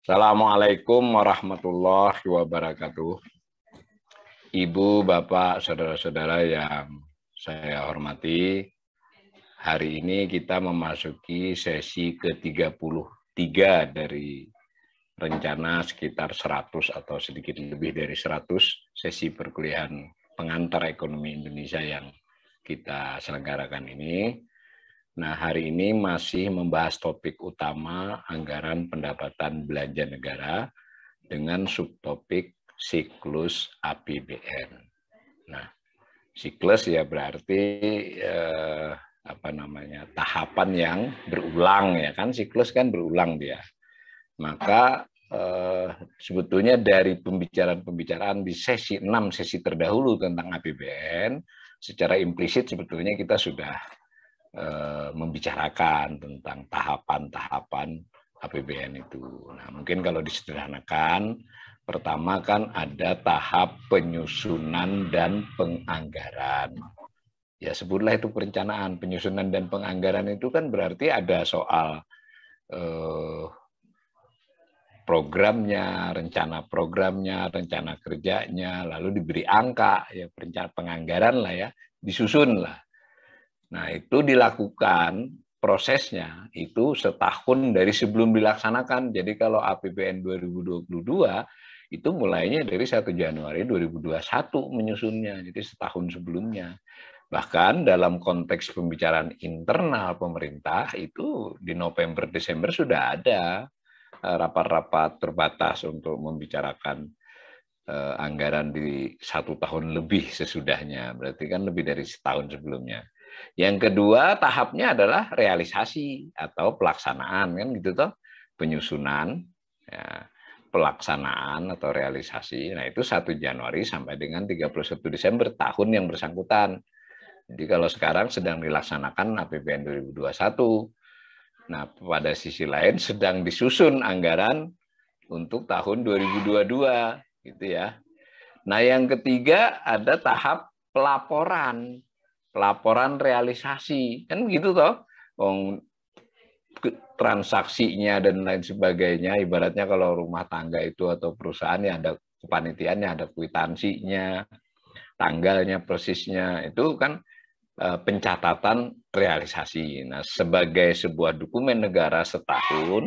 Assalamualaikum warahmatullahi wabarakatuh. Ibu, Bapak, saudara-saudara yang saya hormati, hari ini kita memasuki sesi ke-33 dari rencana sekitar 100 atau sedikit lebih dari 100 sesi perkuliahan pengantar ekonomi Indonesia yang kita selenggarakan ini. Nah, hari ini masih membahas topik utama anggaran pendapatan belanja negara dengan subtopik siklus APBN. Nah, siklus ya berarti tahapan yang berulang ya kan, siklus kan berulang dia. Maka sebetulnya dari pembicaraan di sesi 6 sesi terdahulu tentang APBN, secara implisit sebetulnya kita sudah membicarakan tentang tahapan-tahapan APBN itu. Nah, mungkin kalau disederhanakan, pertama kan ada tahap penyusunan dan penganggaran. Ya sebutlah itu perencanaan, penyusunan dan penganggaran itu kan berarti ada soal programnya, rencana kerjanya, lalu diberi angka, ya perencanaan penganggaran lah ya, disusun lah. Nah itu dilakukan prosesnya itu setahun dari sebelum dilaksanakan. Jadi kalau APBN 2022 itu mulainya dari 1 Januari 2021 menyusunnya, jadi setahun sebelumnya. Bahkan dalam konteks pembicaraan internal pemerintah itu di November-Desember sudah ada rapat-rapat terbatas untuk membicarakan anggaran di 1 tahun lebih sesudahnya, berarti kan lebih dari setahun sebelumnya. Yang kedua tahapnya adalah realisasi atau pelaksanaan kan gitu toh, penyusunan, ya, pelaksanaan atau realisasi. Nah itu 1 Januari sampai dengan 31 Desember tahun yang bersangkutan. Jadi kalau sekarang sedang dilaksanakan APBN 2021. Nah pada sisi lain sedang disusun anggaran untuk tahun 2022 gitu ya. Nah yang ketiga ada tahap pelaporan realisasi kan gitu toh, transaksinya dan lain sebagainya, ibaratnya kalau rumah tangga itu atau perusahaan ya ada kepanitiaannya, ada kwitansinya, tanggalnya, persisnya, itu kan pencatatan realisasi. Nah sebagai sebuah dokumen negara setahun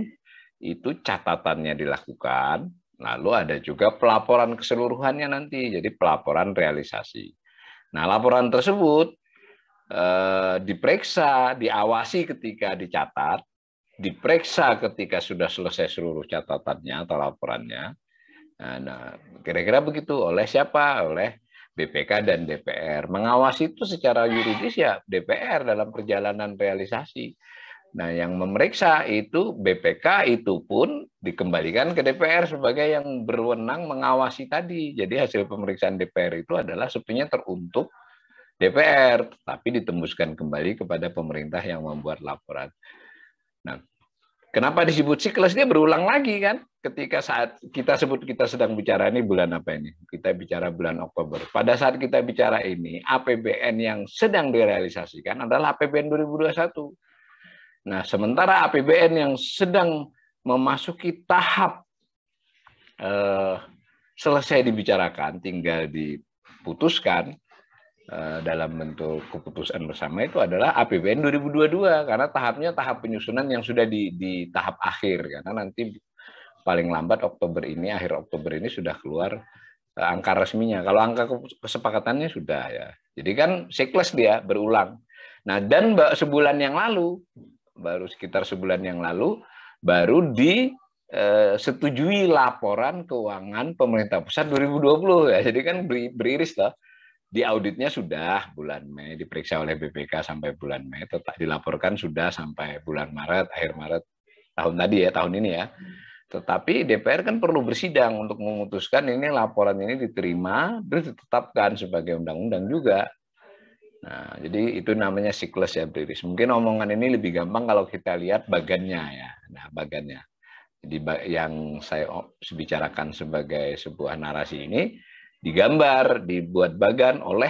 itu catatannya dilakukan, lalu ada juga pelaporan keseluruhannya nanti, jadi pelaporan realisasi. Nah laporan tersebut diperiksa, diawasi ketika dicatat, diperiksa ketika sudah selesai seluruh catatannya atau laporannya. Nah, kira-kira begitu. Oleh siapa? Oleh BPK dan DPR. Mengawasi itu secara yuridis ya DPR dalam perjalanan realisasi. Nah, yang memeriksa itu BPK, itu pun dikembalikan ke DPR sebagai yang berwenang mengawasi tadi. Jadi hasil pemeriksaan DPR itu adalah sebetulnya teruntuk DPR, tapi ditembuskan kembali kepada pemerintah yang membuat laporan. Nah, kenapa disebut siklus? Dia berulang lagi kan? Ketika saat kita sebut kita sedang bicara ini bulan apa ini? Kita bicara bulan Oktober. Pada saat kita bicara ini, APBN yang sedang direalisasikan adalah APBN 2021. Nah, sementara APBN yang sedang memasuki tahap selesai dibicarakan, tinggal diputuskan dalam bentuk keputusan bersama itu adalah APBN 2022 karena tahapnya tahap penyusunan yang sudah di tahap akhir, karena nanti paling lambat Oktober ini, akhir Oktober ini sudah keluar angka resminya. Kalau angka kesepakatannya sudah ya. Jadi kan siklus dia berulang. Nah, dan sebulan yang lalu, baru sekitar sebulan yang lalu baru disetujui laporan keuangan pemerintah pusat 2020 ya. Jadi kan beriris lah. Di auditnya sudah bulan Mei, diperiksa oleh BPK sampai bulan Mei, tetap dilaporkan sudah sampai bulan Maret, akhir Maret tahun tadi ya, tahun ini ya. Tetapi DPR kan perlu bersidang untuk memutuskan ini laporan ini diterima, terus ditetapkan sebagai undang-undang juga. Nah, jadi itu namanya siklus ya, beriris. Mungkin omongan ini lebih gampang kalau kita lihat bagannya ya. Nah, bagannya. Jadi yang saya bicarakan sebagai sebuah narasi ini digambar, dibuat bagan oleh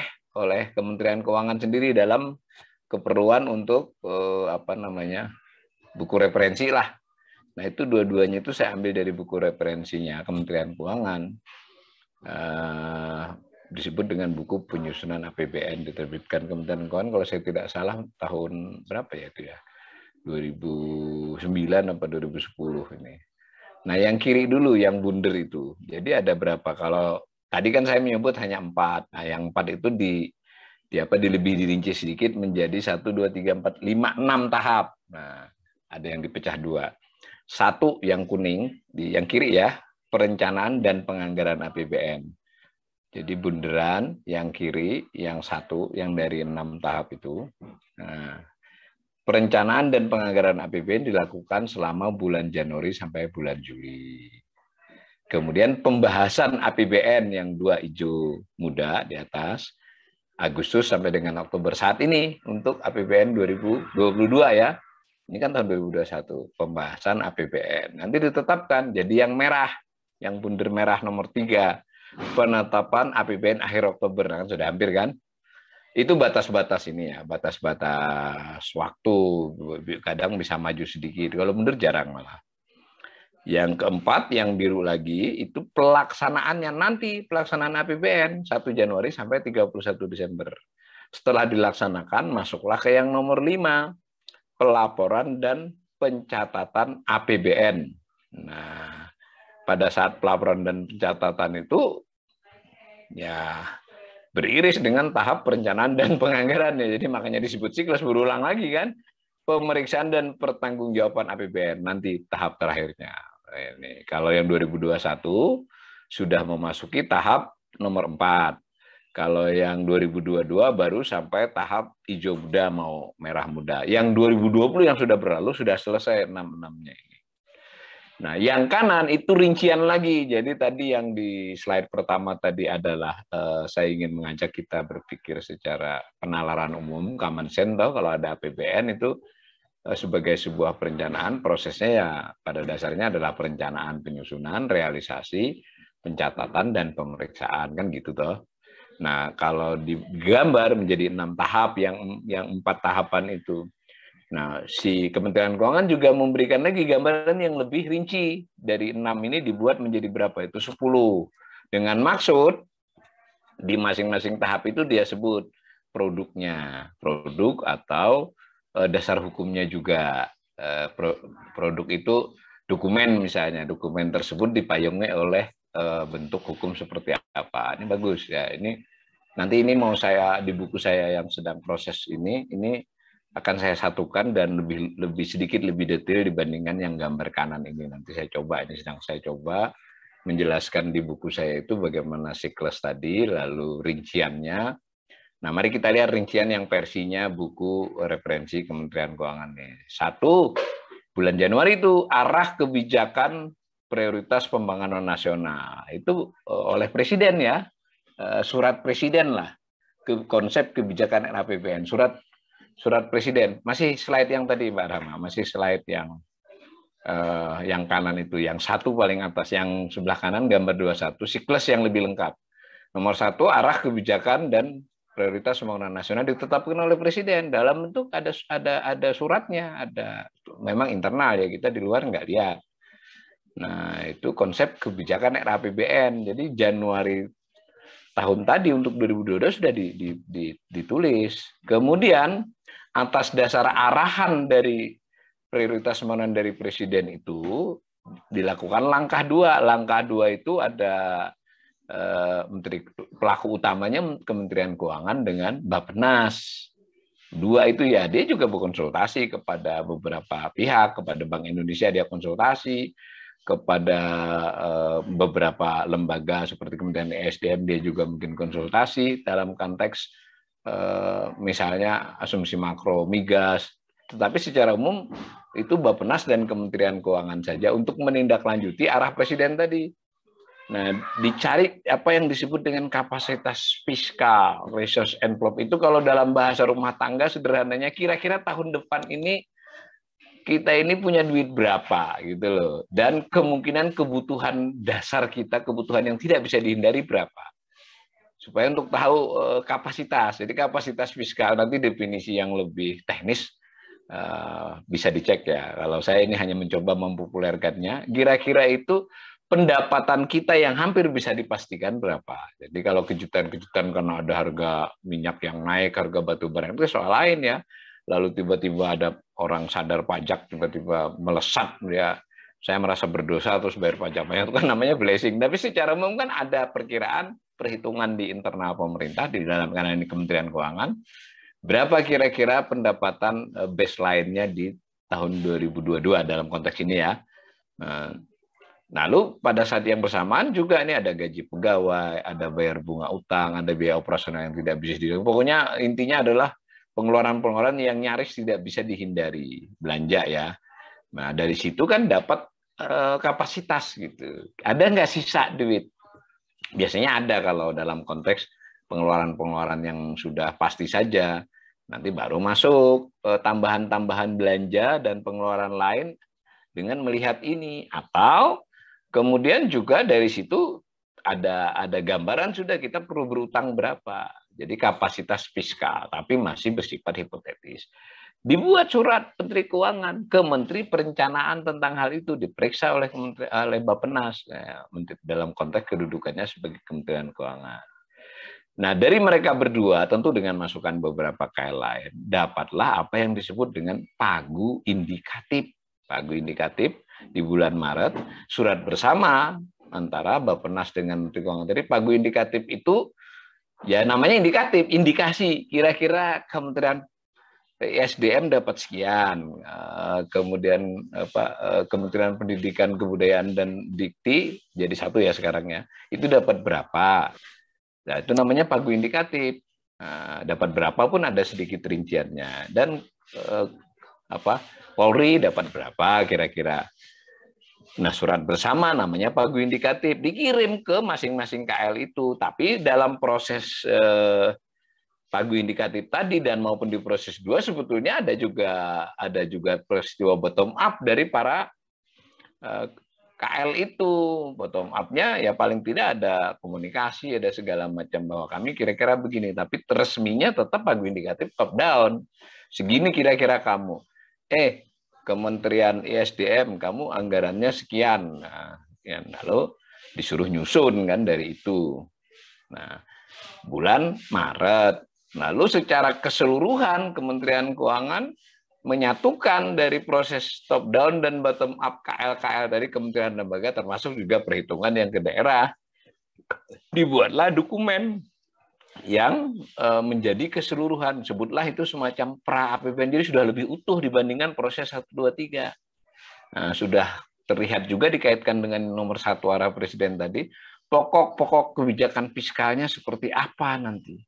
Kementerian Keuangan sendiri dalam keperluan untuk buku referensi lah. Nah, itu dua-duanya itu saya ambil dari buku referensinya Kementerian Keuangan. Disebut dengan buku penyusunan APBN, diterbitkan Kementerian Keuangan kalau saya tidak salah tahun berapa ya itu ya? 2009 apa 2010 ini. Nah, yang kiri dulu, yang bundar itu. Jadi ada berapa? Kalau tadi kan saya menyebut hanya 4. Nah, yang 4 itu lebih dirinci sedikit menjadi 1, 2, 3, 4, 5, 6 tahap. Nah, ada yang dipecah 2. Satu yang kuning, yang kiri ya, perencanaan dan penganggaran APBN. Jadi bunderan yang kiri, yang satu, yang dari 6 tahap itu. Nah, perencanaan dan penganggaran APBN dilakukan selama bulan Januari sampai bulan Juli. Kemudian pembahasan APBN yang 2 hijau muda di atas, Agustus sampai dengan Oktober saat ini untuk APBN 2022 ya. Ini kan tahun 2021, pembahasan APBN. Nanti ditetapkan jadi yang merah, yang bundar merah nomor 3, penetapan APBN akhir Oktober. Nah, kan sudah hampir kan? Itu batas-batas ini ya, batas-batas waktu. Kadang bisa maju sedikit, kalau mundur jarang malah. Yang keempat, yang biru lagi, itu pelaksanaannya nanti, pelaksanaan APBN 1 Januari sampai 31 Desember. Setelah dilaksanakan, masuklah ke yang nomor 5, pelaporan dan pencatatan APBN. Nah, pada saat pelaporan dan pencatatan itu ya beriris dengan tahap perencanaan dan penganggaran. Jadi makanya disebut siklus, berulang lagi kan. Pemeriksaan dan pertanggungjawaban APBN nanti tahap terakhirnya. Ini kalau yang 2021 sudah memasuki tahap nomor 4. Kalau yang 2022 baru sampai tahap hijau muda mau merah muda. Yang 2020 yang sudah berlalu sudah selesai 6-6-nya ini. Nah, yang kanan itu rincian lagi. Jadi tadi yang di slide pertama tadi adalah saya ingin mengajak kita berpikir secara penalaran umum, common sense, kalau ada APBN itu sebagai sebuah perencanaan, prosesnya ya pada dasarnya adalah perencanaan, penyusunan, realisasi, pencatatan, dan pemeriksaan, kan gitu toh. Nah, kalau digambar menjadi 6 tahap, yang 4 tahapan itu. Nah, si Kementerian Keuangan juga memberikan lagi gambaran yang lebih rinci. Dari 6 ini dibuat menjadi berapa? Itu 10. Dengan maksud, di masing-masing tahap itu dia sebut produknya. Produk atau dasar hukumnya juga. Produk itu dokumen misalnya. Dokumen tersebut dipayungi oleh bentuk hukum seperti apa. Ini bagus ya. Nanti ini mau saya di buku saya yang sedang proses ini akan saya satukan dan lebih sedikit lebih detail dibandingkan yang gambar kanan ini. Nanti saya coba, ini sedang saya coba menjelaskan di buku saya itu bagaimana siklus tadi, lalu rinciannya. Nah, mari kita lihat rincian yang versinya buku referensi Kementerian Keuangan ini. 1, bulan Januari itu arah kebijakan prioritas pembangunan nasional. Itu oleh Presiden ya. Surat Presiden lah, konsep kebijakan APBN, surat Presiden. Masih slide yang tadi Mbak Rama, masih slide yang kanan itu, yang 1 paling atas, yang sebelah kanan gambar 21, siklus yang lebih lengkap. Nomor 1, arah kebijakan dan prioritas pembangunan nasional ditetapkan oleh Presiden dalam bentuk ada suratnya, ada memang internal ya, kita di luar nggak lihat. Nah, itu konsep kebijakan APBN. Jadi Januari tahun tadi untuk 2022 sudah ditulis. Kemudian atas dasar arahan dari prioritas pembangunan dari Presiden itu dilakukan langkah 2. Langkah 2 itu ada menteri pelaku utamanya Kementerian Keuangan dengan Bappenas. 2 itu ya dia juga berkonsultasi kepada beberapa pihak, kepada Bank Indonesia dia konsultasi, kepada beberapa lembaga seperti Kementerian ESDM dia juga mungkin konsultasi dalam konteks misalnya asumsi makro migas. Tetapi secara umum itu Bappenas dan Kementerian Keuangan saja untuk menindaklanjuti arah Presiden tadi. Nah, dicari apa yang disebut dengan kapasitas fiskal, resource envelope itu kalau dalam bahasa rumah tangga sederhananya kira-kira tahun depan ini kita ini punya duit berapa gitu loh, dan kemungkinan kebutuhan dasar kita, kebutuhan yang tidak bisa dihindari berapa, supaya untuk tahu kapasitas. Jadi kapasitas fiskal nanti definisi yang lebih teknis bisa dicek ya. Kalau saya ini hanya mencoba mempopulerkannya, kira-kira itu pendapatan kita yang hampir bisa dipastikan berapa. Jadi kalau kejutan-kejutan karena ada harga minyak yang naik, harga batu bara itu soal lain ya. Lalu tiba-tiba ada orang sadar pajak, tiba-tiba melesat ya. Saya merasa berdosa terus bayar pajak banyak, itu kan namanya blessing. Tapi secara umum kan ada perkiraan, perhitungan di internal pemerintah, di dalam karena ini Kementerian Keuangan, berapa kira-kira pendapatan baseline-nya di tahun 2022 dalam konteks ini ya. Lalu pada saat yang bersamaan juga ini ada gaji pegawai, ada bayar bunga utang, ada biaya operasional yang tidak bisa dihindari. Pokoknya intinya adalah pengeluaran-pengeluaran yang nyaris tidak bisa dihindari, belanja ya. Nah dari situ kan dapat kapasitas gitu. Ada nggak sisa duit? Biasanya ada kalau dalam konteks pengeluaran-pengeluaran yang sudah pasti saja. Nanti baru masuk tambahan-tambahan belanja dan pengeluaran lain dengan melihat ini. Atau kemudian juga dari situ ada gambaran sudah kita perlu berutang berapa. Jadi kapasitas fiskal, tapi masih bersifat hipotetis. Dibuat surat Menteri Keuangan ke Menteri Perencanaan tentang hal itu, diperiksa oleh Bappenas dalam konteks kedudukannya sebagai Kementerian Keuangan. Nah, dari mereka berdua, tentu dengan masukan beberapa KL lain, dapatlah apa yang disebut dengan pagu indikatif. Pagu indikatif di bulan Maret, surat bersama antara Bappenas dengan Menteri Keuangan. Jadi pagu indikatif itu, ya namanya indikatif, indikasi. Kira-kira Kementerian SDM dapat sekian, kemudian Kementerian Pendidikan, Kebudayaan, dan Dikti, jadi satu ya sekarang ya, itu dapat berapa. Nah, itu namanya pagu indikatif. Dapat berapa pun ada sedikit rinciannya. Dan Polri dapat berapa kira-kira. Nah, surat bersama namanya pagu indikatif, dikirim ke masing-masing KL itu. Tapi dalam proses pagu indikatif tadi dan maupun di proses 2 sebetulnya ada juga peristiwa bottom up dari para KL itu. Bottom up-nya ya paling tidak ada komunikasi, ada segala macam bahwa kami kira-kira begini, tapi resminya tetap pagu indikatif top down. Segini kira-kira kamu. Kementerian ISDM kamu anggarannya sekian. Nah, lalu disuruh nyusun kan dari itu. Nah, bulan Maret. Lalu secara keseluruhan Kementerian Keuangan menyatukan dari proses top down dan bottom up KL-KL dari kementerian lembaga, termasuk juga perhitungan yang ke daerah. Dibuatlah dokumen yang menjadi keseluruhan. Sebutlah itu semacam pra-APBN, jadi sudah lebih utuh dibandingkan proses 1, 2, 3. Nah, sudah terlihat juga dikaitkan dengan nomor 1 arah Presiden tadi, pokok-pokok kebijakan fiskalnya seperti apa nanti.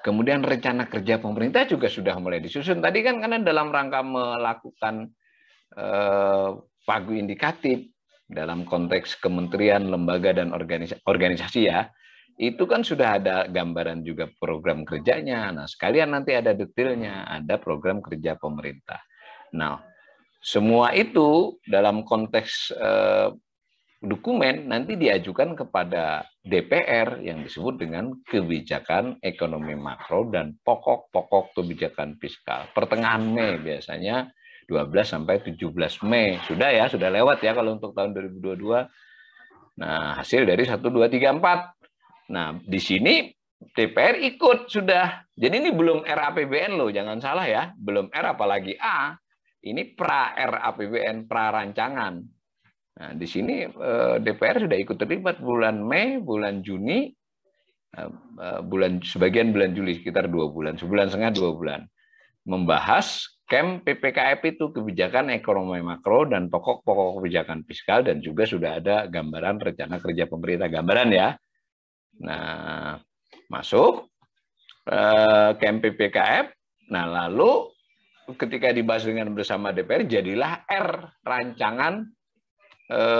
Kemudian rencana kerja pemerintah juga sudah mulai disusun. Tadi kan karena dalam rangka melakukan pagu indikatif dalam konteks kementerian, lembaga, dan organisasi ya, itu kan sudah ada gambaran juga program kerjanya. Nah, sekalian nanti ada detailnya, ada program kerja pemerintah. Nah, semua itu dalam konteks dokumen nanti diajukan kepada DPR yang disebut dengan kebijakan ekonomi makro dan pokok-pokok kebijakan fiskal. Pertengahan Mei biasanya 12 sampai 17 Mei. Sudah ya, sudah lewat ya kalau untuk tahun 2022. Nah, hasil dari 1, 2, 3, 4. Nah, di sini DPR ikut sudah. Jadi ini belum RAPBN loh, jangan salah ya. Belum R apalagi A. Ini pra-RAPBN, pra-rancangan. Nah, di sini DPR sudah ikut terlibat bulan Mei, bulan Juni, sebagian bulan Juli, sekitar 2 bulan, sebulan setengah 2 bulan. Membahas KEM PPKF itu, kebijakan ekonomi makro dan pokok-pokok kebijakan fiskal, dan juga sudah ada gambaran rencana kerja pemerintah. Gambaran ya. Nah, masuk KEM PPKF. Nah, lalu ketika dibahas dengan bersama DPR, jadilah R, rancangan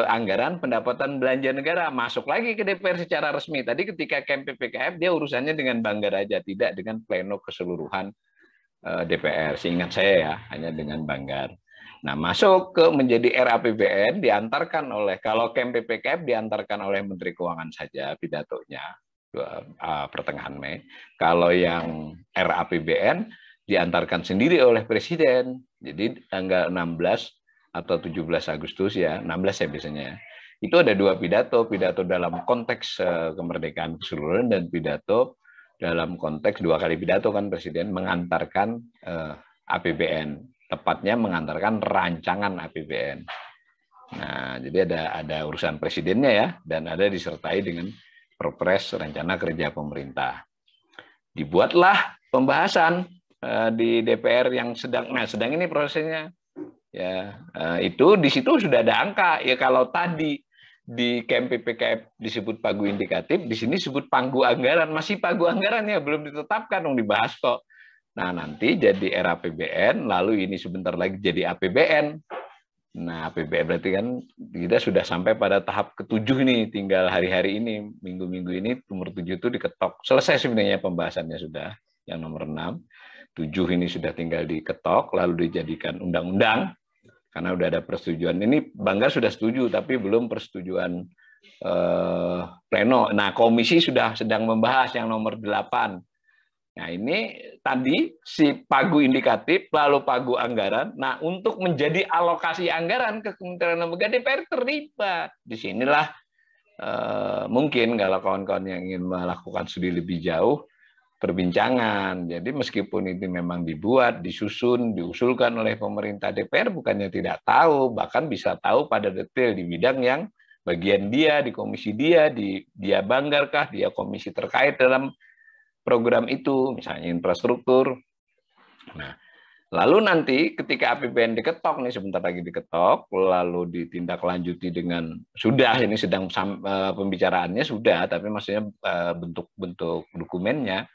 anggaran pendapatan belanja negara, masuk lagi ke DPR secara resmi. Tadi ketika KEM PPKF dia urusannya dengan Banggar aja, tidak dengan pleno keseluruhan DPR. Seingat saya ya, hanya dengan Banggar. Nah, masuk ke menjadi RAPBN diantarkan oleh, kalau KEM PPKF diantarkan oleh Menteri Keuangan saja pidatonya pertengahan Mei. Kalau yang RAPBN diantarkan sendiri oleh Presiden. Jadi tanggal 16 atau 17 Agustus ya, 16 ya biasanya. Itu ada dua pidato dalam konteks kemerdekaan keseluruhan dan pidato dalam konteks dua kali pidato kan Presiden mengantarkan APBN, tepatnya mengantarkan rancangan APBN. Nah, jadi ada urusan presidennya ya, dan ada disertai dengan Perpres rencana kerja pemerintah. Dibuatlah pembahasan di DPR yang sedang ini prosesnya ya, itu di situ sudah ada angka ya. Kalau tadi di KMPPKF disebut pagu indikatif, di sini disebut pagu anggaran, masih pagu anggaran ya, belum ditetapkan, dong dibahas kok. Nah, nanti jadi RAPBN, lalu ini sebentar lagi jadi APBN. Nah, APBN berarti kan kita sudah sampai pada tahap ketujuh nih, tinggal hari-hari ini, minggu-minggu ini, nomor 7 itu diketok. Selesai sebenarnya pembahasannya sudah, yang nomor 6. 7 ini sudah tinggal diketok, lalu dijadikan undang-undang, karena udah ada persetujuan. Ini Banggar sudah setuju, tapi belum persetujuan pleno. Nah, komisi sudah sedang membahas yang nomor 8. Nah, ini tadi si pagu indikatif, lalu pagu anggaran. Nah, untuk menjadi alokasi anggaran ke Kementerian Lembaga, DPR terlibat. Di sinilah mungkin kalau kawan-kawan yang ingin melakukan studi lebih jauh, perbincangan. Jadi meskipun itu memang dibuat, disusun, diusulkan oleh pemerintah, DPR bukannya tidak tahu, bahkan bisa tahu pada detail di bidang yang bagian dia, di komisi dia Banggarkah, dia komisi terkait dalam program itu, misalnya infrastruktur. Nah, lalu nanti ketika APBN diketok nih, sebentar lagi diketok, lalu ditindaklanjuti dengan sudah, ini sedang pembicaraannya sudah, tapi maksudnya bentuk-bentuk dokumennya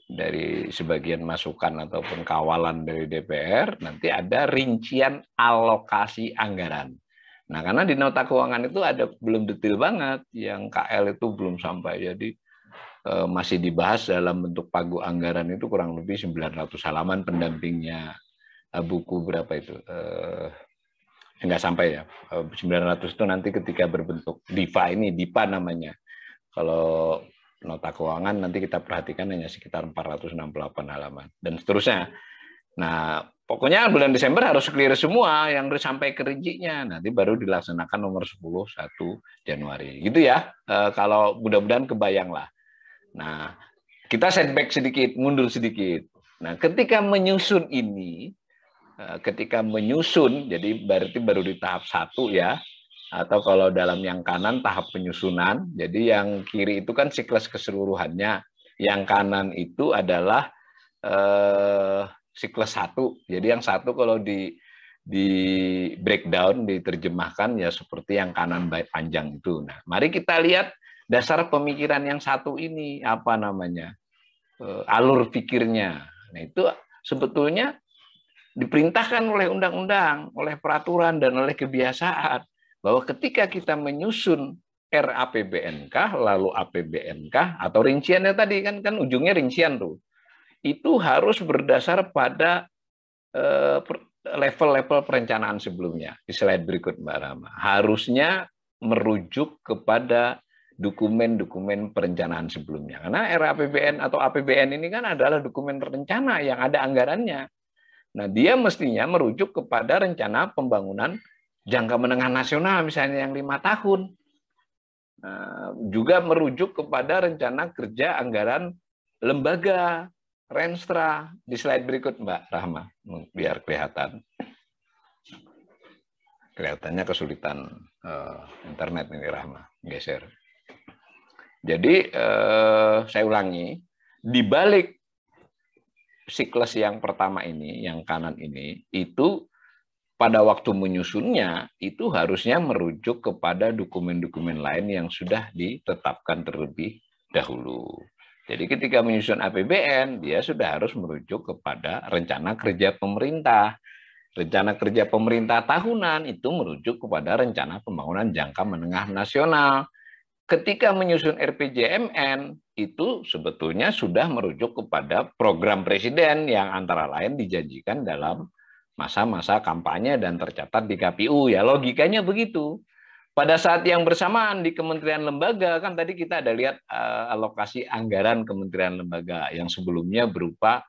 dari sebagian masukan ataupun kawalan dari DPR, nanti ada rincian alokasi anggaran. Nah, karena di nota keuangan itu ada belum detail banget, yang KL itu belum sampai, jadi masih dibahas dalam bentuk pagu anggaran itu kurang lebih 900 halaman pendampingnya. Buku berapa itu? Enggak sampai ya. 900 itu nanti ketika berbentuk DIPA namanya. Kalau nota keuangan nanti kita perhatikan hanya sekitar 468 halaman dan seterusnya. Nah, pokoknya bulan Desember harus clear semua yang sampai ke rincinya. Nanti baru dilaksanakan nomor 10 1 Januari. Gitu ya. Kalau mudah-mudahan kebayang lah. Nah, kita setback sedikit, mundur sedikit. Nah, ketika menyusun ini, jadi berarti baru di tahap 1 ya, atau kalau dalam yang kanan tahap penyusunan, jadi yang kiri itu kan siklus keseluruhannya, yang kanan itu adalah siklus 1. Jadi yang 1 kalau di breakdown, diterjemahkan ya seperti yang kanan baik panjang itu. Nah, mari kita lihat dasar pemikiran yang 1 ini, apa namanya, alur pikirnya. Nah, itu sebetulnya diperintahkan oleh undang-undang, oleh peraturan, dan oleh kebiasaan, bahwa ketika kita menyusun RAPBNK, lalu APBNK, atau rinciannya tadi, kan ujungnya rincian tuh, itu harus berdasar pada level-level perencanaan sebelumnya. Di slide berikut, Mbak Rama. Harusnya merujuk kepada dokumen-dokumen perencanaan sebelumnya. Karena RAPBN atau APBN ini kan adalah dokumen rencana yang ada anggarannya. Nah, dia mestinya merujuk kepada rencana pembangunan jangka menengah nasional, misalnya yang 5 tahun. Nah, juga merujuk kepada rencana kerja anggaran lembaga, Renstra. Di slide berikut, Mbak Rahma, biar kelihatan. Kelihatannya kesulitan internet ini, Rahma. Geser. Jadi saya ulangi, di balik siklus yang pertama ini, yang kanan ini, itu pada waktu menyusunnya itu harusnya merujuk kepada dokumen-dokumen lain yang sudah ditetapkan terlebih dahulu. Jadi ketika menyusun APBN, dia sudah harus merujuk kepada rencana kerja pemerintah. Rencana kerja pemerintah tahunan itu merujuk kepada rencana pembangunan jangka menengah nasional. Ketika menyusun RPJMN, itu sebetulnya sudah merujuk kepada program presiden yang antara lain dijanjikan dalam masa-masa kampanye dan tercatat di KPU. Ya, logikanya begitu. Pada saat yang bersamaan di kementerian lembaga, kan tadi kita ada lihat alokasi anggaran kementerian lembaga yang sebelumnya berupa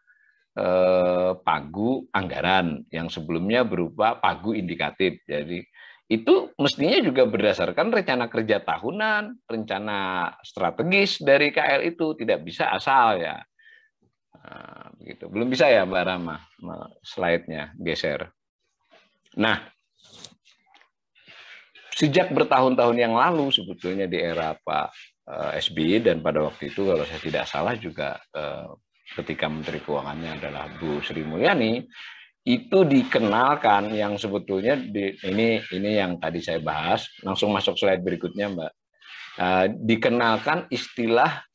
pagu anggaran yang sebelumnya berupa pagu indikatif. Jadi itu mestinya juga berdasarkan rencana kerja tahunan, rencana strategis dari KL itu, tidak bisa asal ya. Nah, begitu. Belum bisa ya Mbak Rama, slide-nya geser. Nah, sejak bertahun-tahun yang lalu sebetulnya di era Pak SBY, dan pada waktu itu kalau saya tidak salah juga ketika Menteri Keuangannya adalah Bu Sri Mulyani, itu dikenalkan yang sebetulnya ini yang tadi saya bahas, langsung masuk slide berikutnya Mbak. Dikenalkan istilah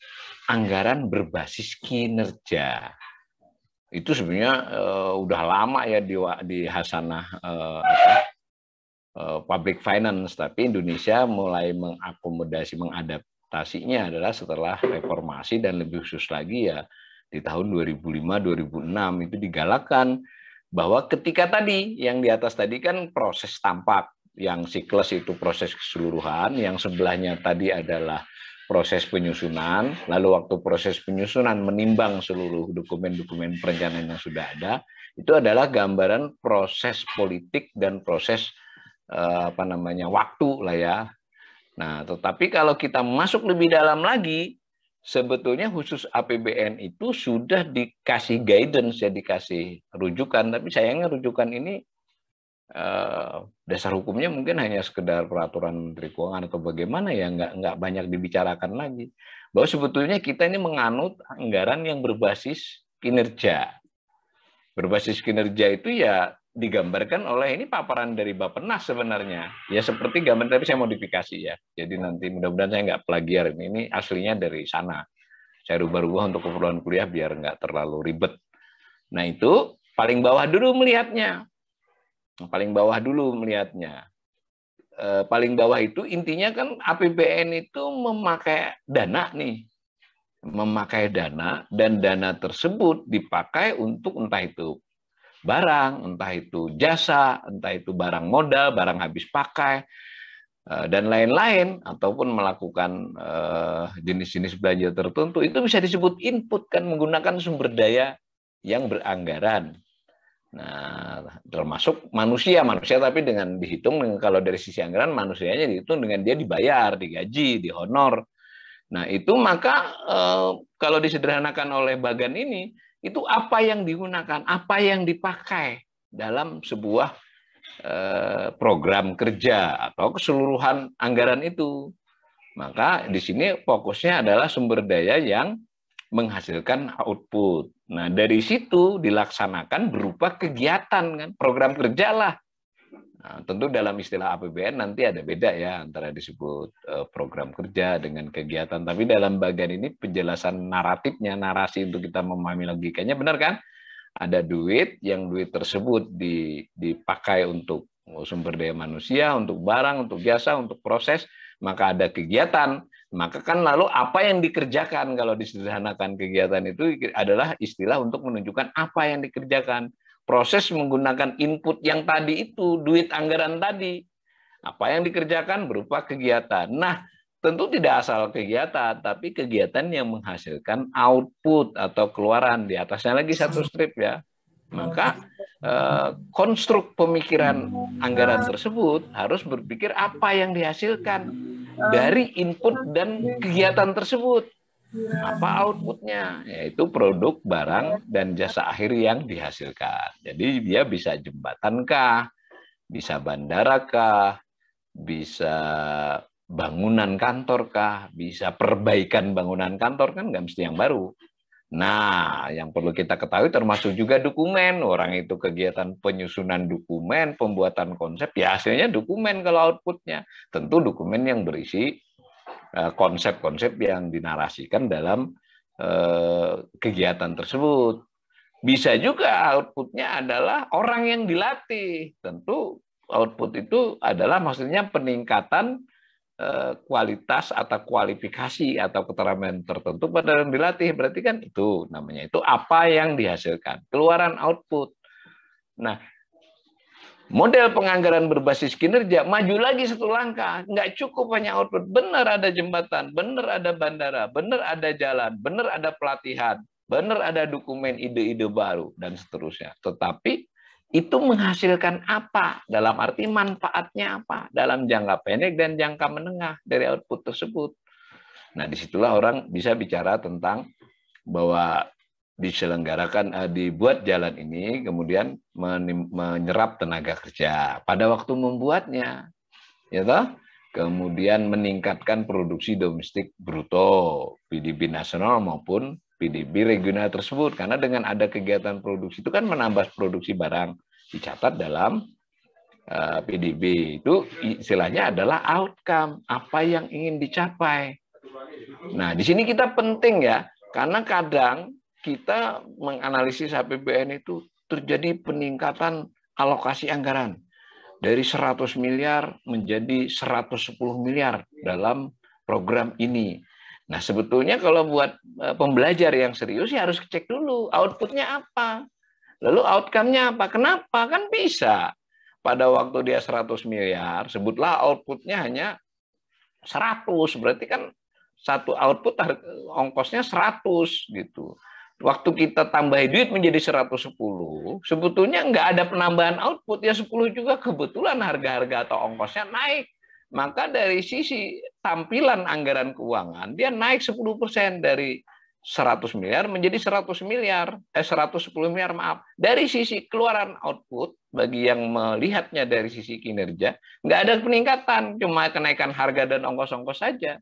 anggaran berbasis kinerja. Itu sebenarnya udah lama ya di hasanah public finance, tapi Indonesia mulai mengadaptasinya adalah setelah reformasi, dan lebih khusus lagi ya di tahun 2005-2006 itu digalakkan bahwa ketika tadi yang di atas tadi kan proses tampak, yang siklus itu proses keseluruhan, yang sebelahnya tadi adalah proses penyusunan, lalu waktu proses penyusunan menimbang seluruh dokumen-dokumen perencanaan yang sudah ada, itu adalah gambaran proses politik dan proses waktu lah ya. Nah, tetapi kalau kita masuk lebih dalam lagi, sebetulnya khusus APBN itu sudah dikasih guidance, ya dikasih rujukan, tapi sayangnya rujukan ini dasar hukumnya mungkin hanya sekedar peraturan Menteri Keuangan atau bagaimana ya, nggak banyak dibicarakan lagi. Bahwa sebetulnya kita ini menganut anggaran yang berbasis kinerja. Berbasis kinerja itu ya digambarkan oleh ini paparan dari Bappenas sebenarnya. Ya seperti gambar, tapi saya modifikasi ya. Jadi nanti mudah-mudahan saya nggak plagiar. Ini aslinya dari sana. Saya rubah-rubah untuk keperluan kuliah biar nggak terlalu ribet. Nah itu paling bawah dulu melihatnya. Paling bawah dulu melihatnya. Paling bawah itu intinya kan APBN itu memakai dana nih. Memakai dana, dan dana tersebut dipakai untuk entah itu barang, entah itu jasa, entah itu barang modal, barang habis pakai, dan lain-lain, ataupun melakukan jenis-jenis belanja tertentu, itu bisa disebut input kan, menggunakan sumber daya yang beranggaran. Nah, termasuk manusia tapi dengan dihitung kalau dari sisi anggaran manusianya dihitung dengan dia dibayar, digaji, dihonor. Nah, itu maka kalau disederhanakan oleh bagan ini, itu apa yang digunakan, apa yang dipakai dalam sebuah program kerja atau keseluruhan anggaran itu. Maka di sini fokusnya adalah sumber daya yang menghasilkan output. Nah, dari situ dilaksanakan berupa kegiatan kan, program kerja lah. Nah, tentu dalam istilah APBN nanti ada beda ya antara disebut program kerja dengan kegiatan. Tapi dalam bagian ini penjelasan naratifnya, narasi untuk kita memahami logikanya, benar kan? Ada duit, yang duit tersebut dipakai untuk sumber daya manusia, untuk barang, untuk jasa, untuk proses, maka ada kegiatan. Maka kan lalu apa yang dikerjakan, kalau disederhanakan kegiatan itu adalah istilah untuk menunjukkan apa yang dikerjakan. Proses menggunakan input yang tadi itu, duit anggaran tadi. Apa yang dikerjakan berupa kegiatan. Nah, tentu tidak asal kegiatan, tapi kegiatan yang menghasilkan output atau keluaran. Di atasnya lagi satu strip ya. Maka konstruk pemikiran anggaran tersebut harus berpikir apa yang dihasilkan dari input dan kegiatan tersebut. Apa outputnya? Yaitu produk, barang, dan jasa akhir yang dihasilkan. Jadi dia bisa jembatankah, bisa bandarakah, bisa bangunan kantorkah, bisa perbaikan bangunan kantor, kan nggak mesti yang baru. Nah, yang perlu kita ketahui termasuk juga dokumen. Orang itu kegiatan penyusunan dokumen, pembuatan konsep, ya hasilnya dokumen kalau outputnya. Tentu dokumen yang berisi konsep-konsep yang dinarasikan dalam kegiatan tersebut. Bisa juga outputnya adalah orang yang dilatih. Tentu output itu adalah maksudnya peningkatan kualitas atau kualifikasi atau keterampilan tertentu pada yang dilatih. Berarti kan itu namanya, itu apa yang dihasilkan, keluaran output. Nah, model penganggaran berbasis kinerja maju lagi satu langkah. Nggak cukup hanya output. Benar ada jembatan, benar ada bandara, benar ada jalan, benar ada pelatihan. benar ada dokumen ide-ide baru dan seterusnya. Tetapi itu menghasilkan apa? Dalam arti manfaatnya apa? Dalam jangka pendek dan jangka menengah dari output tersebut. Nah, disitulah orang bisa bicara tentang bahwa diselenggarakan, dibuat jalan ini, kemudian menyerap tenaga kerja pada waktu membuatnya, ya toh? Kemudian meningkatkan produksi domestik bruto, PDB nasional maupun PDB regional tersebut. Karena dengan ada kegiatan produksi itu kan menambah produksi barang, dicatat dalam PDB. Itu istilahnya adalah outcome, apa yang ingin dicapai. Nah, di sini kita penting ya, karena kadang kita menganalisis APBN itu terjadi peningkatan alokasi anggaran dari 100 miliar menjadi 110 miliar dalam program ini. Nah, sebetulnya kalau buat pembelajar yang serius ya harus cek dulu outputnya apa. Lalu outcome-nya apa? Kenapa? Kan bisa. Pada waktu dia 100 miliar, sebutlah outputnya hanya 100. Berarti kan satu output ongkosnya 100 gitu. Waktu kita tambah duit menjadi 110, sebetulnya nggak ada penambahan output, ya 10 juga kebetulan harga-harga atau ongkosnya naik. Maka dari sisi tampilan anggaran keuangan, dia naik 10% dari 100 miliar menjadi 100 miliar, 110 miliar, maaf. Dari sisi keluaran output, bagi yang melihatnya dari sisi kinerja, nggak ada peningkatan, cuma kenaikan harga dan ongkos-ongkos saja.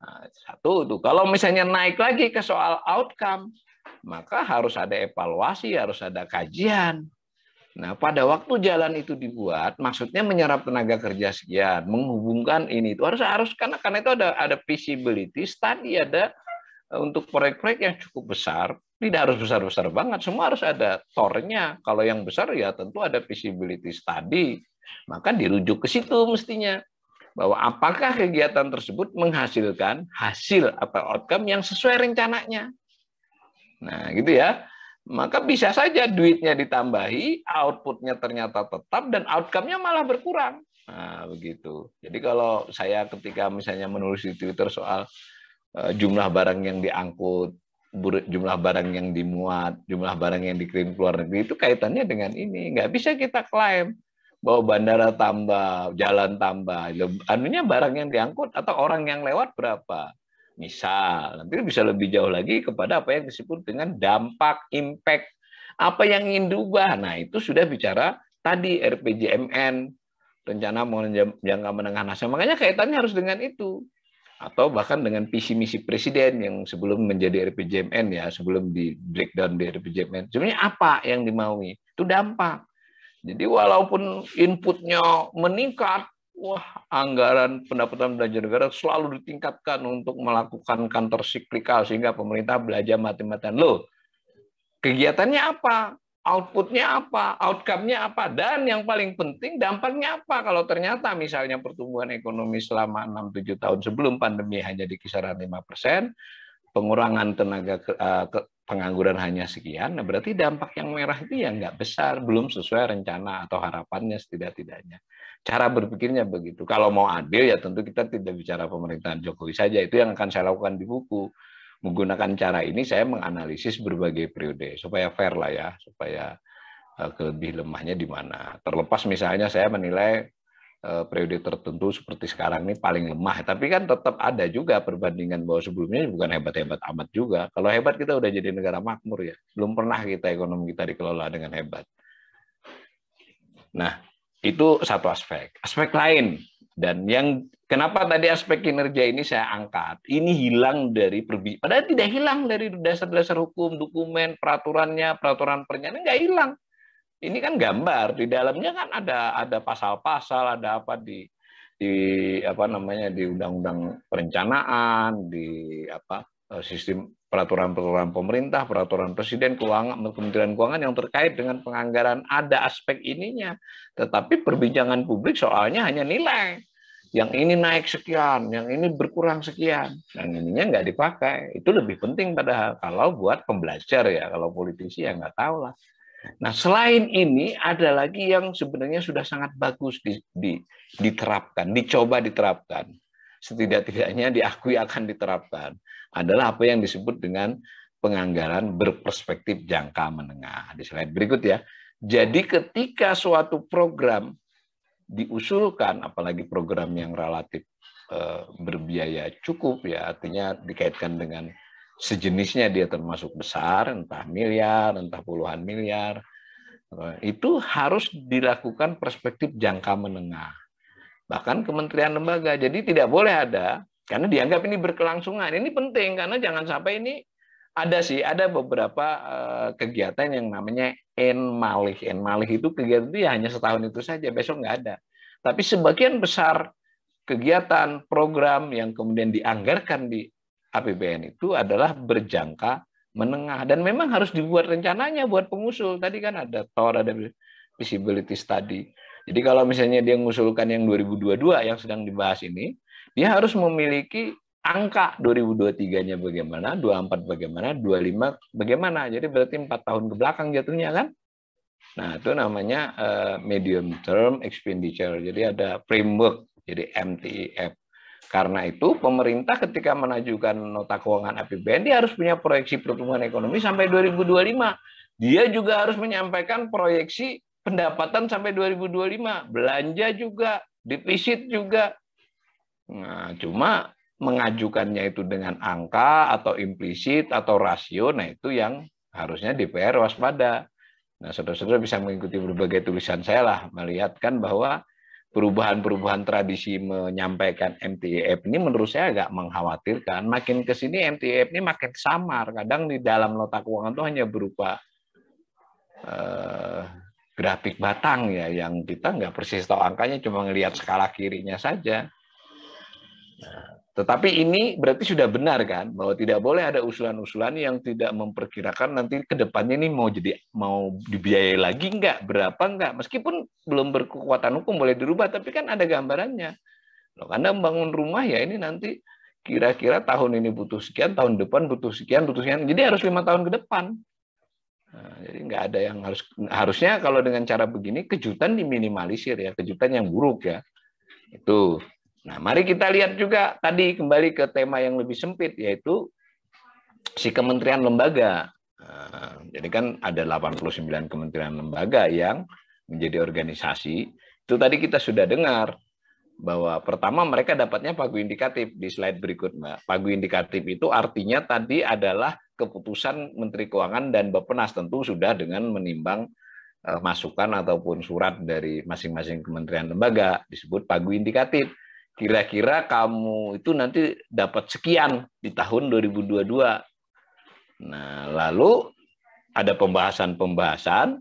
Nah, satu itu. Kalau misalnya naik lagi ke soal outcome, maka harus ada evaluasi, harus ada kajian. Nah, pada waktu jalan itu dibuat, maksudnya menyerap tenaga kerja sekian, menghubungkan ini itu harus karena itu ada feasibility study, ada untuk proyek-proyek yang cukup besar, tidak harus besar-besar banget, semua harus ada tornya. Kalau yang besar ya tentu ada feasibility study, maka dirujuk ke situ mestinya. Bahwa apakah kegiatan tersebut menghasilkan hasil atau outcome yang sesuai rencananya. Nah, gitu ya. Maka bisa saja duitnya ditambahi, outputnya ternyata tetap, dan outcome-nya malah berkurang. Nah, begitu. Jadi kalau saya ketika misalnya menulis di Twitter soal jumlah barang yang diangkut, jumlah barang yang dimuat, jumlah barang yang dikirim ke luar negeri, itu kaitannya dengan ini. Nggak bisa kita klaim bahwa bandara tambah, jalan tambah, anunya barang yang diangkut atau orang yang lewat berapa. Misal, nanti bisa lebih jauh lagi kepada apa yang disebut dengan dampak, impact, apa yang ingin diubah. Nah, itu sudah bicara tadi RPJMN, rencana jangka menengah nasional. Makanya kaitannya harus dengan itu. Atau bahkan dengan visi misi presiden yang sebelum menjadi RPJMN ya, sebelum di breakdown di RPJMN. Sebenarnya apa yang dimaui? Itu dampak. Jadi walaupun inputnya meningkat, wah, anggaran pendapatan belanja negara selalu ditingkatkan untuk melakukan counter cyclical sehingga pemerintah belajar mati-matian. Loh, kegiatannya apa? Outputnya apa? Outcome-nya apa? Dan yang paling penting dampaknya apa? Kalau ternyata misalnya pertumbuhan ekonomi selama 6-7 tahun sebelum pandemi hanya di kisaran 5%, pengurangan tenaga pengangguran hanya sekian, nah berarti dampak yang merah itu ya nggak besar, belum sesuai rencana atau harapannya setidak-tidaknya. Cara berpikirnya begitu. Kalau mau adil ya tentu kita tidak bicara pemerintahan Jokowi saja, itu yang akan saya lakukan di buku. Menggunakan cara ini saya menganalisis berbagai periode supaya fair lah ya, supaya lebih lemahnya di mana. Terlepas misalnya saya menilai periode tertentu seperti sekarang ini paling lemah, tapi kan tetap ada juga perbandingan bahwa sebelumnya bukan hebat-hebat amat juga. Kalau hebat kita udah jadi negara makmur ya, belum pernah kita ekonomi kita dikelola dengan hebat. Nah, itu satu aspek. Aspek lain, dan yang kenapa tadi aspek kinerja ini saya angkat, ini hilang dari padahal tidak hilang dari dasar-dasar hukum, dokumen, peraturannya, peraturan pernyataannya nggak hilang. Ini kan gambar, di dalamnya kan ada pasal-pasal, ada apa di apa namanya di undang-undang perencanaan, di apa sistem peraturan-peraturan pemerintah, peraturan presiden, keuangan, Kementerian Keuangan yang terkait dengan penganggaran, ada aspek ininya. Tetapi perbincangan publik soalnya hanya nilai. Yang ini naik sekian, yang ini berkurang sekian, dan ininya nggak dipakai. Itu lebih penting padahal kalau buat pembelajar ya, kalau politisi ya nggak tahu lah. Nah, selain ini ada lagi yang sebenarnya sudah sangat bagus diterapkan, dicoba diterapkan. Setidak-tidaknya diakui akan diterapkan. Adalah apa yang disebut dengan penganggaran berperspektif jangka menengah. Di slide berikut ya. Jadi ketika suatu program diusulkan, apalagi program yang relatif berbiaya cukup ya, artinya dikaitkan dengan sejenisnya dia termasuk besar, entah miliar, entah puluhan miliar, itu harus dilakukan perspektif jangka menengah. Bahkan kementerian lembaga, jadi tidak boleh ada, karena dianggap ini berkelangsungan. Ini penting, karena jangan sampai ini ada beberapa kegiatan yang namanya enmalih. Enmalih itu kegiatan itu ya hanya setahun itu saja, besok nggak ada. Tapi sebagian besar kegiatan, program yang kemudian dianggarkan di APBN itu adalah berjangka menengah. Dan memang harus dibuat rencananya buat pengusul. Tadi kan ada TOR, ada visibility study. Jadi kalau misalnya dia mengusulkan yang 2022 yang sedang dibahas ini, dia harus memiliki angka 2023-nya bagaimana, 24 bagaimana, 25 bagaimana. Jadi berarti 4 tahun ke belakang jatuhnya kan. Nah, itu namanya medium term expenditure. Jadi ada framework, jadi MTEF. Karena itu pemerintah ketika menajukan nota keuangan APBN, dia harus punya proyeksi pertumbuhan ekonomi sampai 2025. Dia juga harus menyampaikan proyeksi pendapatan sampai 2025, belanja juga, defisit juga. Nah, cuma mengajukannya itu dengan angka atau implisit atau rasio, nah itu yang harusnya DPR waspada. Nah, saudara-saudara bisa mengikuti berbagai tulisan saya lah, melihat kan bahwa perubahan-perubahan tradisi menyampaikan MTEF ini menurut saya agak mengkhawatirkan. Makin ke sini MTEF ini makin samar. Kadang di dalam nota keuangan itu hanya berupa grafik batang ya, yang kita nggak persis tahu angkanya, cuma ngelihat skala kirinya saja. Nah, tetapi ini berarti sudah benar kan, bahwa tidak boleh ada usulan-usulan yang tidak memperkirakan nanti ke depannya ini mau dibiayai lagi nggak, berapa nggak, meskipun belum berkekuatan hukum boleh dirubah, tapi kan ada gambarannya. Loh, Anda membangun rumah ya ini nanti kira-kira tahun ini butuh sekian, tahun depan butuh sekian, jadi harus 5 tahun ke depan. Nah, jadi nggak ada yang harusnya kalau dengan cara begini kejutan diminimalisir ya, kejutan yang buruk ya. Itu. Nah, mari kita lihat juga tadi kembali ke tema yang lebih sempit, yaitu si kementerian lembaga. Nah, jadi kan ada 89 kementerian lembaga yang menjadi organisasi. Itu tadi kita sudah dengar bahwa pertama mereka dapatnya pagu indikatif di slide berikut, Mbak. Pagu indikatif itu artinya tadi adalah keputusan Menteri Keuangan dan Bappenas, tentu sudah dengan menimbang masukan ataupun surat dari masing-masing kementerian lembaga, disebut pagu indikatif. Kira-kira kamu itu nanti dapat sekian di tahun 2022. Nah, lalu ada pembahasan-pembahasan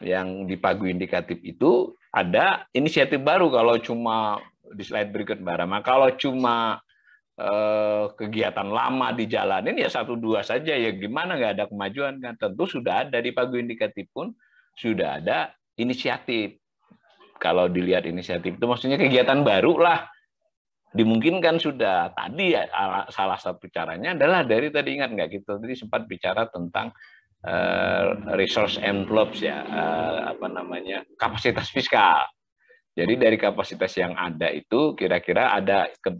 yang di pagu indikatif itu ada inisiatif baru. Kalau cuma di slide berikut Mbak Rama, kalau cuma kegiatan lama dijalanin ya 1-2 saja, ya gimana nggak ada kemajuan kan. Tentu sudah ada di pagu indikatif pun sudah ada inisiatif. Kalau dilihat inisiatif itu maksudnya kegiatan baru lah, dimungkinkan sudah. Tadi ya, salah satu caranya adalah dari tadi, ingat nggak kita tadi sempat bicara tentang resource envelopes ya, kapasitas fiskal. Jadi dari kapasitas yang ada itu kira-kira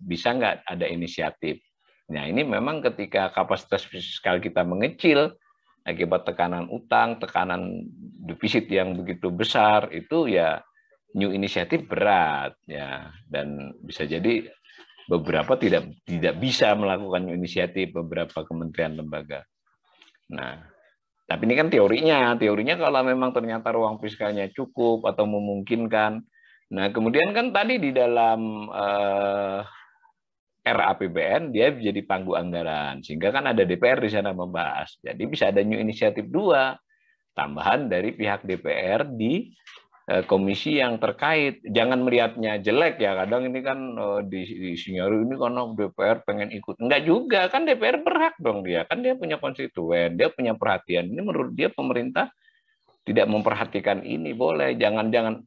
bisa nggak ada inisiatif. Nah, ini memang ketika kapasitas fiskal kita mengecil akibat tekanan utang, tekanan defisit yang begitu besar, itu ya new inisiatif berat ya, dan bisa jadi beberapa tidak bisa melakukan new inisiatif, beberapa kementerian lembaga. Nah, tapi ini kan teorinya kalau memang ternyata ruang fiskalnya cukup atau memungkinkan. Nah, kemudian kan tadi di dalam RAPBN dia jadi panggu anggaran, sehingga kan ada DPR di sana membahas. Jadi bisa ada new inisiatif 2, tambahan dari pihak DPR di komisi yang terkait. Jangan melihatnya jelek ya, kadang ini kan disinyori ini karena DPR pengen ikut. Enggak juga, kan DPR berhak dong dia. Kan dia punya konstituen, dia punya perhatian. Ini menurut dia pemerintah tidak memperhatikan ini, boleh. Jangan-jangan.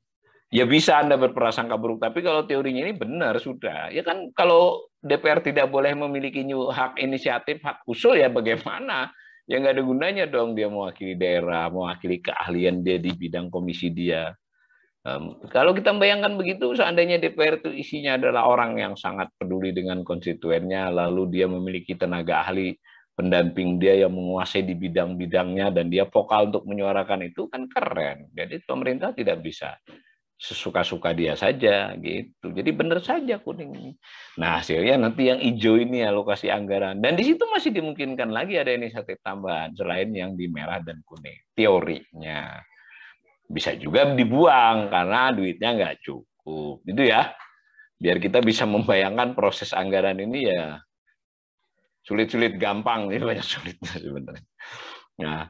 Ya bisa Anda berprasangka buruk, tapi kalau teorinya ini benar sudah. Ya kan kalau DPR tidak boleh memiliki hak inisiatif, hak usul, ya bagaimana? Ya nggak ada gunanya dong dia mewakili daerah, mewakili keahlian dia di bidang komisi dia. Kalau kita bayangkan begitu, seandainya DPR itu isinya adalah orang yang sangat peduli dengan konstituennya, lalu dia memiliki tenaga ahli pendamping dia yang menguasai di bidang-bidangnya dan dia vokal untuk menyuarakan itu kan keren. Jadi pemerintah tidak bisa sesuka-suka dia saja gitu. Jadi benar saja kuning ini. Nah, hasilnya nanti yang hijau ini alokasi anggaran. Dan di situ masih dimungkinkan lagi ada inisiatif tambahan selain yang di merah dan kuning. Teorinya. Bisa juga dibuang karena duitnya nggak cukup. Itu ya. Biar kita bisa membayangkan proses anggaran ini ya sulit-sulit gampang, ini banyak sulitnya sebenarnya. Nah,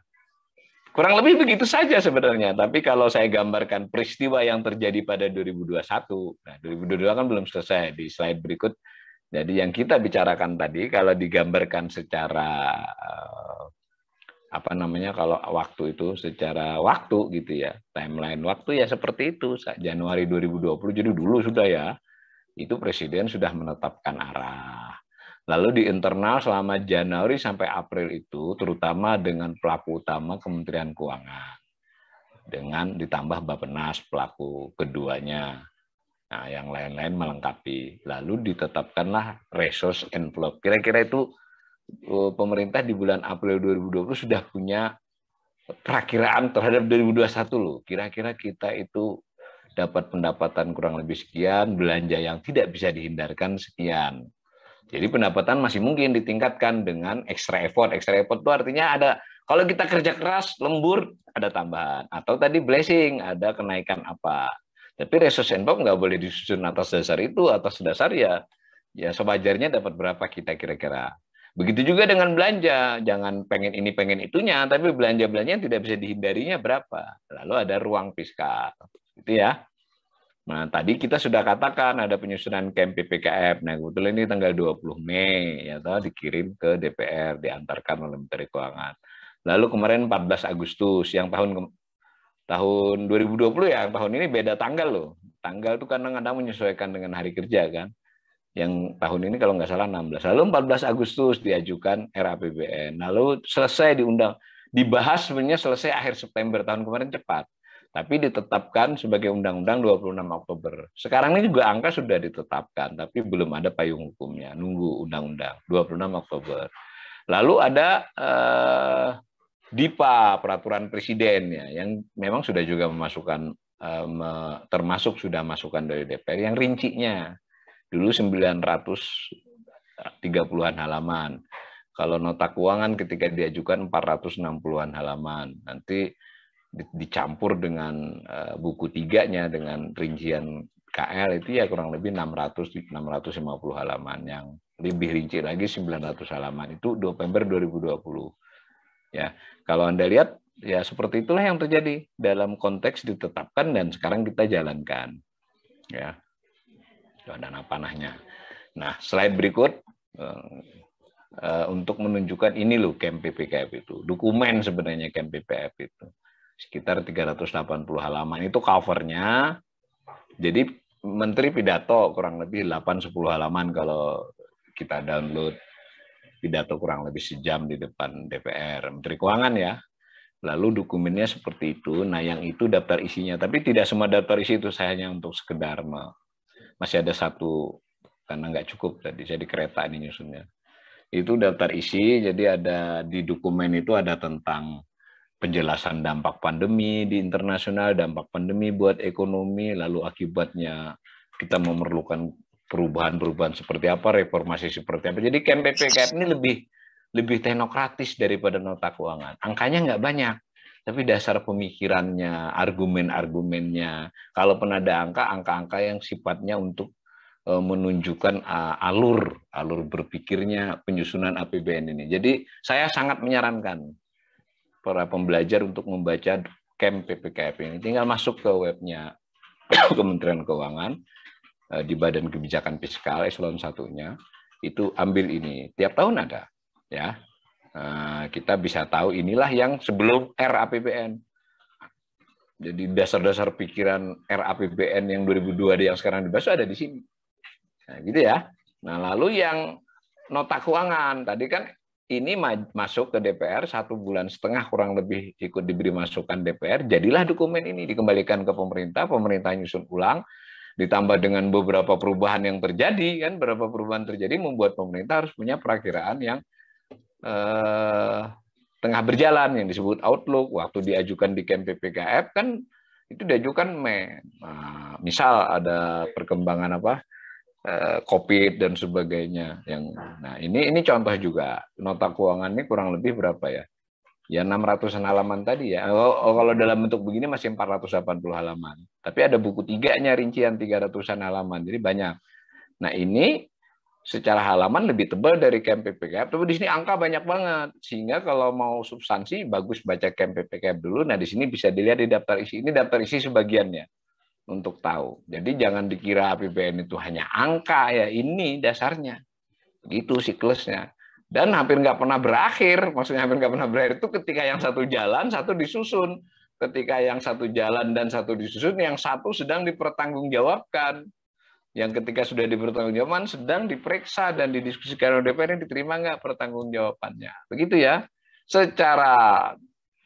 kurang lebih begitu saja sebenarnya. Tapi kalau saya gambarkan peristiwa yang terjadi pada 2021, nah 2022 kan belum selesai di slide berikut. Jadi yang kita bicarakan tadi kalau digambarkan secara apa namanya kalau waktu itu secara waktu gitu ya, timeline waktu ya seperti itu. Januari 2020 jadi dulu sudah ya. Itu presiden sudah menetapkan arah. Lalu di internal selama Januari sampai April itu, terutama dengan pelaku utama Kementerian Keuangan, dengan ditambah Bappenas pelaku keduanya. Nah, yang lain-lain melengkapi. Lalu ditetapkanlah resource envelope. Kira-kira itu pemerintah di bulan April 2020 sudah punya perakiraan terhadap 2021 loh. Kira-kira kita itu dapat pendapatan kurang lebih sekian, belanja yang tidak bisa dihindarkan sekian. Jadi pendapatan masih mungkin ditingkatkan dengan extra effort. Extra effort itu artinya ada, kalau kita kerja keras, lembur, ada tambahan. Atau tadi blessing, ada kenaikan apa. Tapi resource envelope nggak boleh disusun atas dasar itu, atas dasar ya sewajarnya dapat berapa kita kira-kira. Begitu juga dengan belanja, jangan pengen ini pengen itunya, tapi belanja-belanja yang tidak bisa dihindarinya berapa. Lalu ada ruang fiskal, gitu ya. Nah, tadi kita sudah katakan ada penyusunan KEM PPKF. Nah, kebetulan ini tanggal 20 Mei, ya toh, dikirim ke DPR, diantarkan oleh Menteri Keuangan. Lalu kemarin 14 Agustus, yang tahun 2020 ya, tahun ini beda tanggal loh. Tanggal itu kadang-kadang menyesuaikan dengan hari kerja kan. Yang tahun ini kalau nggak salah 16. Lalu 14 Agustus diajukan RAPBN. Lalu selesai dibahas sebenarnya selesai akhir September tahun kemarin cepat. Tapi ditetapkan sebagai undang-undang 26 Oktober. Sekarang ini juga angka sudah ditetapkan, tapi belum ada payung hukumnya. Nunggu undang-undang 26 Oktober. Lalu ada DIPA, peraturan presiden ya, yang memang sudah juga memasukkan termasuk sudah masukan dari DPR yang rincinya. Dulu 930-an halaman. Kalau nota keuangan ketika diajukan 460-an halaman. Nanti dicampur dengan buku tiganya dengan rincian KL itu ya kurang lebih 650 halaman, yang lebih rinci lagi 900 halaman. Itu November 2020. Ya, kalau Anda lihat ya seperti itulah yang terjadi dalam konteks ditetapkan dan sekarang kita jalankan. Ya. Dana panahnya. Nah, slide berikut untuk menunjukkan ini loh KEM PPKF itu. Dokumen sebenarnya KEM PPKF itu. Sekitar 380 halaman itu covernya. Jadi Menteri pidato kurang lebih 8-10 halaman kalau kita download pidato kurang lebih sejam di depan DPR. Menteri Keuangan ya. Lalu dokumennya seperti itu. Nah, yang itu daftar isinya. Tapi tidak semua daftar isi itu saya hanya untuk sekedar masih ada satu karena nggak cukup tadi saya di kereta ini nyusunnya. Itu daftar isi, jadi ada di dokumen itu ada tentang penjelasan dampak pandemi di internasional, dampak pandemi buat ekonomi, lalu akibatnya kita memerlukan perubahan-perubahan seperti apa, reformasi seperti apa. Jadi KEM PPKF ini lebih teknokratis daripada nota keuangan. Angkanya nggak banyak, tapi dasar pemikirannya, argumen-argumennya. Kalaupun ada angka-angka yang sifatnya untuk menunjukkan alur berpikirnya penyusunan APBN ini. Jadi saya sangat menyarankan para pembelajar untuk membaca KEM PPKF ini. Tinggal masuk ke webnya Kementerian Keuangan di Badan Kebijakan Fiskal eselon 1-nya, itu ambil ini. Tiap tahun ada, ya. Kita bisa tahu inilah yang sebelum RAPBN. Jadi dasar-dasar pikiran RAPBN yang 2002 yang sekarang dibahas ada di sini. Nah, gitu ya. Nah, lalu yang nota keuangan tadi kan ini masuk ke DPR 1,5 bulan kurang lebih ikut diberi masukan DPR, jadilah dokumen ini dikembalikan ke pemerintah nyusun ulang, ditambah dengan beberapa perubahan yang terjadi kan, beberapa perubahan terjadi membuat pemerintah harus punya perakiraan yang tengah berjalan yang disebut outlook. Waktu diajukan di Camp PPKF kan itu diajukan Mei. Nah, misal ada perkembangan apa COVID dan sebagainya. Nah ini contoh juga nota keuangan ini kurang lebih berapa ya? Ya 600-an halaman tadi ya. Kalau dalam bentuk begini masih 480 halaman. Tapi ada buku tiganya rincian 300-an halaman. Jadi banyak. Nah ini secara halaman lebih tebal dari Camp PPKF, tapi di sini angka banyak banget. Sehingga kalau mau substansi, bagus baca Camp PPKF dulu. Nah di sini bisa dilihat di daftar isi. Ini daftar isi sebagiannya untuk tahu. Jadi jangan dikira APBN itu hanya angka ya, ini dasarnya. Gitu siklusnya. Dan hampir nggak pernah berakhir, maksudnya hampir nggak pernah berakhir itu ketika yang satu jalan, satu disusun. Ketika yang satu jalan dan satu disusun, yang satu sedang dipertanggungjawabkan. Yang ketika sudah dipertanggungjawabkan, sedang diperiksa dan didiskusikan oleh DPR, diterima nggak pertanggungjawabannya. Begitu ya. Secara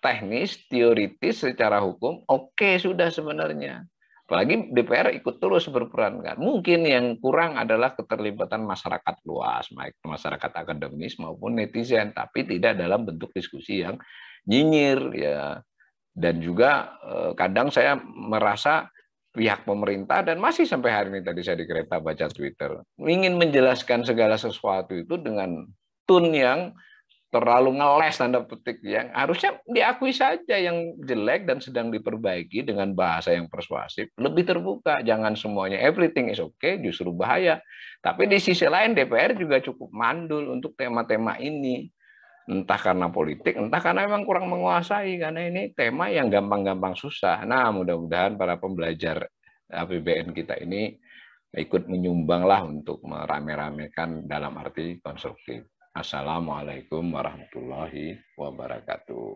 teknis, teoritis, secara hukum, oke sudah sebenarnya. Apalagi DPR ikut terus berperan kan. Mungkin yang kurang adalah keterlibatan masyarakat luas, baik masyarakat akademis maupun netizen, tapi tidak dalam bentuk diskusi yang nyinyir ya. Dan juga kadang saya merasa pihak pemerintah dan masih sampai hari ini tadi saya di kereta baca Twitter ingin menjelaskan segala sesuatu itu dengan tone yang terlalu ngeles tanda petik yang harusnya diakui saja yang jelek dan sedang diperbaiki dengan bahasa yang persuasif, lebih terbuka, jangan semuanya everything is okay, justru bahaya. Tapi di sisi lain DPR juga cukup mandul untuk tema-tema ini. Entah karena politik, entah karena memang kurang menguasai, karena ini tema yang gampang-gampang susah. Nah, mudah-mudahan para pembelajar APBN kita ini ikut menyumbanglah untuk merame-ramekan dalam arti konstruktif. Assalamualaikum warahmatullahi wabarakatuh.